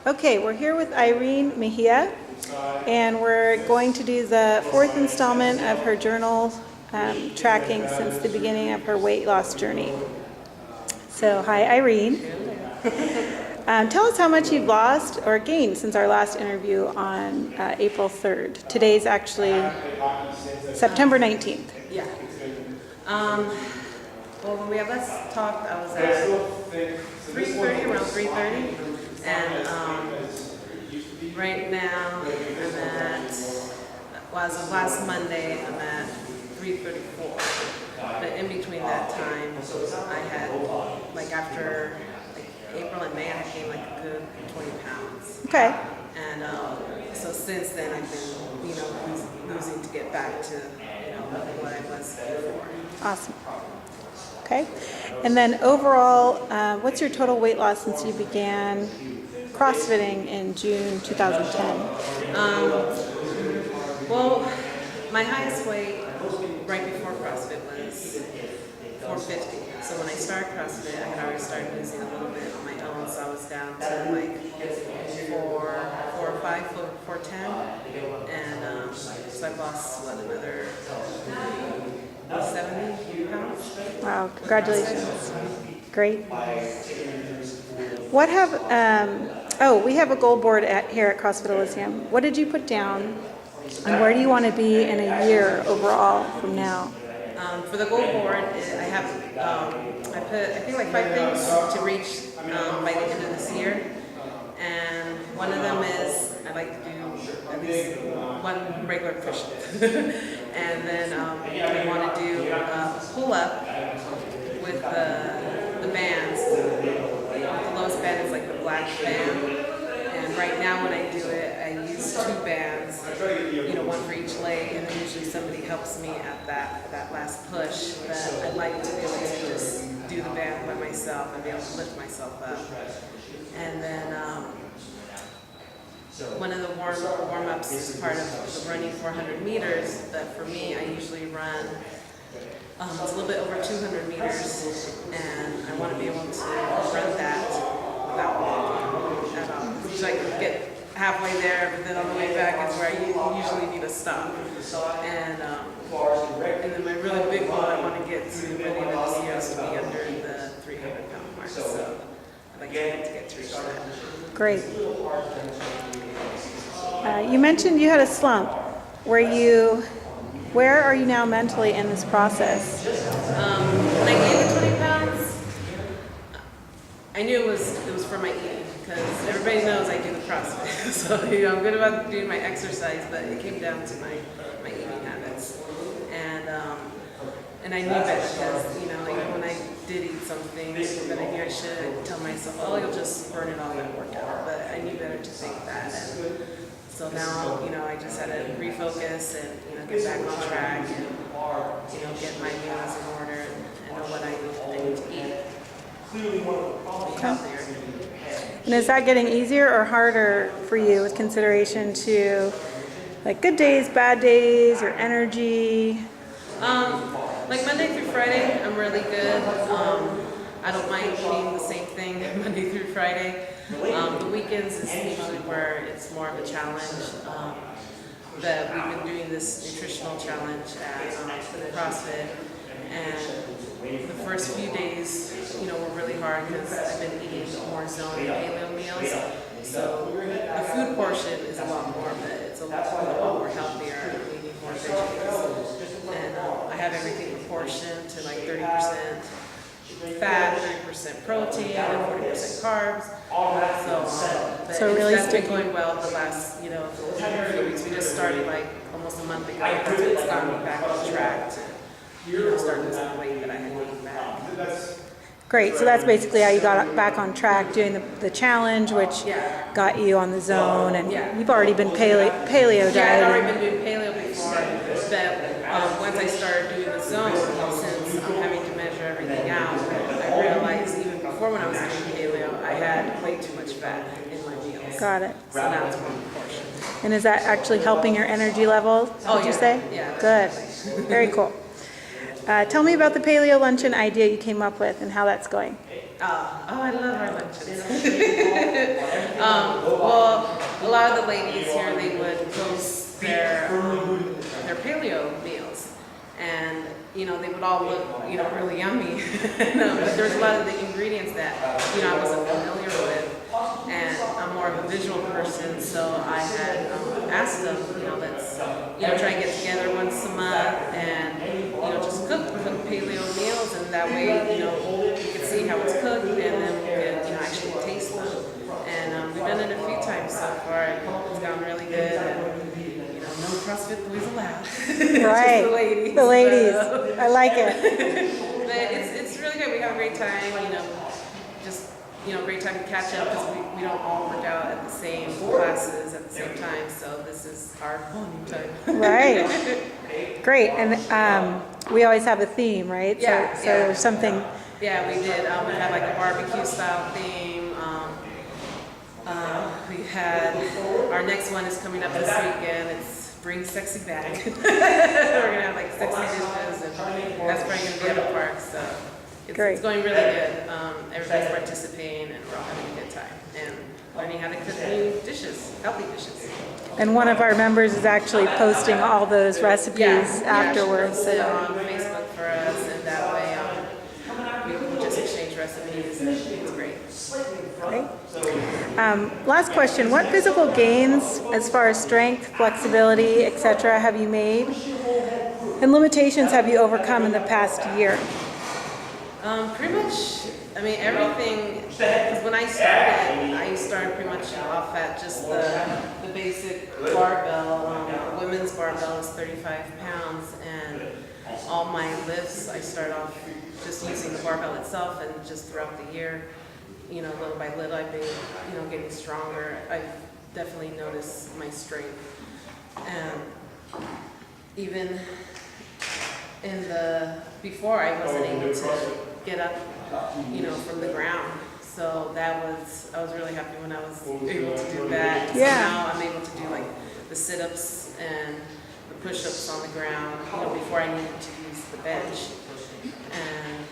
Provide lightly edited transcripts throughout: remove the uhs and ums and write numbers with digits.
Okay, we're here with Irene Mejia, and we're going to do the fourth installment of her journal tracking since the beginning of her weight loss journey. So, hi Irene. Tell us how much you've lost or gained since our last interview on April 3rd. Today's actually September 19th. Yeah. Well, when we had last talked, I was at 3:30, around 3:30, and right now I'm at, well, as of last Monday, I'm at 3:34. But in between that time, I had, like after April and May, I gained like a good 20 pounds. Okay. And so since then, I've been, losing to get back to, what I was before. Awesome. Okay. And then overall, what's your total weight loss since you began CrossFitting in June 2010? Well, my highest weight right before CrossFit was 450. So when I started CrossFit, I had already started losing a little bit on my own. So I was down to like 410. And so I've lost, another 70 pounds. Wow, congratulations. Great. What have, we have a goal board here at CrossFit Elysium. What did you put down, and where do you want to be in a year overall from now? For the goal board, I have, I think like 5 things to reach by the end of this year. And one of them is I'd like to do at least one regular push-up. And then I want to do a pull-up with the bands. The lowest band is like the black band. And right now when I do it, I use 2 bands, one for each leg, and then usually somebody helps me at that last push. But I'd like to be able to just do the band by myself and be able to lift myself up. And then one of the warm-ups is part of the running 400 meters, but for me, I usually run it's a little bit over 200 meters, and I want to be able to run that without walking at all. Usually I can get halfway there, but then on the way back is where I usually need to stop. And then my really big goal I want to get to by the end of this year is to be under the 300-pound mark. So I'd like to get to reach that. Great. You mentioned you had a slump. Where are you now mentally in this process? When I gained the 20 pounds, I knew it was for my eating, because everybody knows I do the CrossFit. So I'm good about doing my exercise, but it came down to my eating habits. And I knew better, because even when I did eat something that I knew I should, tell myself, oh, you'll just burn it off at workout. But I knew better to think that. And so now, I just had to refocus and, get back on track and, get my meals in order and know what I need to eat to be healthier. And is that getting easier or harder for you with consideration to like good days, bad days, or energy? Like Monday through Friday, I'm really good. I don't mind eating the same thing Monday through Friday. The weekends is usually where it's more of a challenge. That we've been doing this nutritional challenge at CrossFit, and the first few days, were really hard because I've been eating more zone and paleo meals. So the food portion is a lot more, but it's a lot more healthier. We need more veggies, and I have everything proportioned to like 30% fat, 30% protein, and 40% carbs. So really that's been going well the last, few weeks. We just started like almost a month ago. It's gotten me back on track to, start losing the weight that I had gained back. Great. So that's basically how you got back on track, doing the challenge, which got you on the zone, and you've already been paleo dieting. Yeah, I'd already been doing paleo before, but once I started doing the zone, since I'm having to measure everything out, I realized even before when I was doing paleo, I had way too much fat in my meals. Got it. So now it's more proportion. And is that actually helping your energy level, would you say? Yeah. Good. Very cool. Tell me about the Paleo Luncheon idea you came up with and how that's going. I love our lunches. lot of the ladies here, they would post their paleo meals, and they would all look really yummy. But there's a lot of the ingredients that I wasn't familiar with, and I'm more of a visual person, so I had asked them, let's try and get together once a month and just cook paleo meals, and that way we could see how it's cooked, and then we could actually taste them. And we've done it a few times so far, and it's gone really good. And no CrossFit boys allowed. Right. Just the ladies. The ladies. So. I like it. But it's really good. We have a great time. Just great time to catch up because we don't all work out at the same classes at the same time. So this is our bonding time. Right. Great. And we always have a theme, right? Yeah. So there's something. Yeah, we did. We had like a barbecue style theme. We had our next one is coming up this weekend. It's Bring Sexy Back. We're gonna have like sexy dishes, and that's probably gonna be at the park. So it's going really good. Everybody's participating, and we're all having a good time and learning how to cook new dishes, healthy dishes. And one of our members is actually posting all those recipes afterwards. She posts it on Facebook for us, and that way we just exchange recipes, and it's great. Great. Last question, what physical gains as far as strength, flexibility, etc. have you made? And limitations have you overcome in the past year? Pretty much, everything, because when I started pretty much off at just the basic barbell. Women's barbell is 35 pounds, and all my lifts, I start off just using the barbell itself, and just throughout the year, little by little, I've been, getting stronger. I've definitely noticed my strength. And even before I wasn't able to get up, from the ground. So I was really happy when I was able to do that. Yeah. So now I'm able to do like the sit-ups and the push-ups on the ground, before I needed to use the bench. And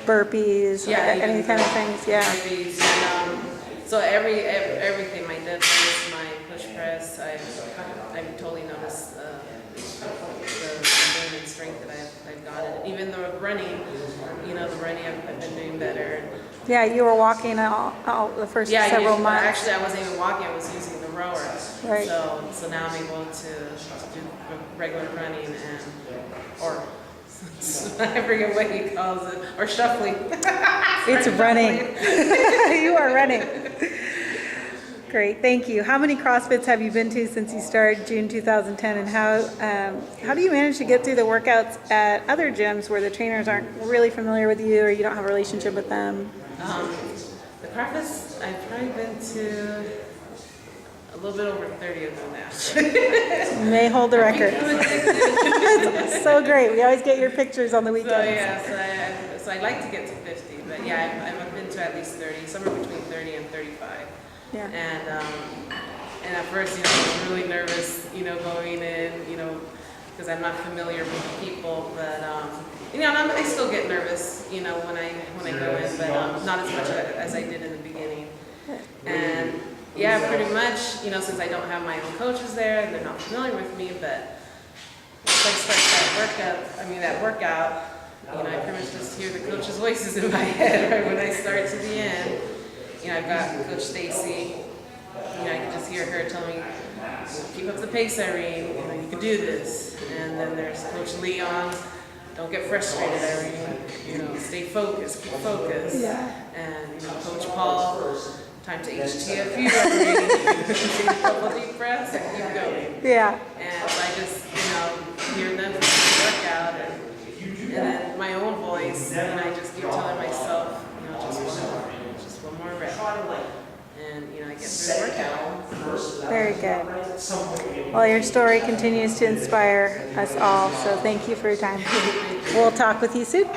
Burpees, any kind of things, yeah. Burpees, and, so everything, my deadlifts, my push press, I've totally noticed the gain in strength that I've gotten. Even the running, I've been doing better. Yeah, you were walking all the first several months. Actually, I wasn't even walking, I was using the rower. Right. So now I'm able to do regular running or I forget what he calls it, or shuffling. It's running. You are running. Great, thank you. How many CrossFits have you been to since you started June 2010, and how do you manage to get through the workouts at other gyms where the trainers aren't really familiar with you or you don't have a relationship with them? The CrossFits, I've probably been to a little bit over 30 of them now. You may hold the record. It's so great. We always get your pictures on the weekends. So I'd like to get to 50, but yeah, I've been to at least 30, somewhere between 30 and 35. Yeah. And at first, I was really nervous, going in, because I'm not familiar with the people, but I still get nervous, when I go in, but not as much as I did in the beginning. And yeah, pretty much, since I don't have my own coaches there, and they're not familiar with me, but once I start that workout, I pretty much just hear the coach's voices in my head right when I start to the end. I've got Coach Stacy. I can just hear her telling me, keep up the pace, Irene. You can do this. And then there's Coach Leon. Don't get frustrated, Irene. Stay focused, keep focused. Yeah. And Coach Paul, time to HTFU, Irene. Take a couple of deep breaths and keep going. Yeah. And I just, hear them work out, and then my own voice, and I just keep telling myself, just one more rep. And, I get through the workout. Very good. Well, your story continues to inspire us all, so thank you for your time. We'll talk with you soon.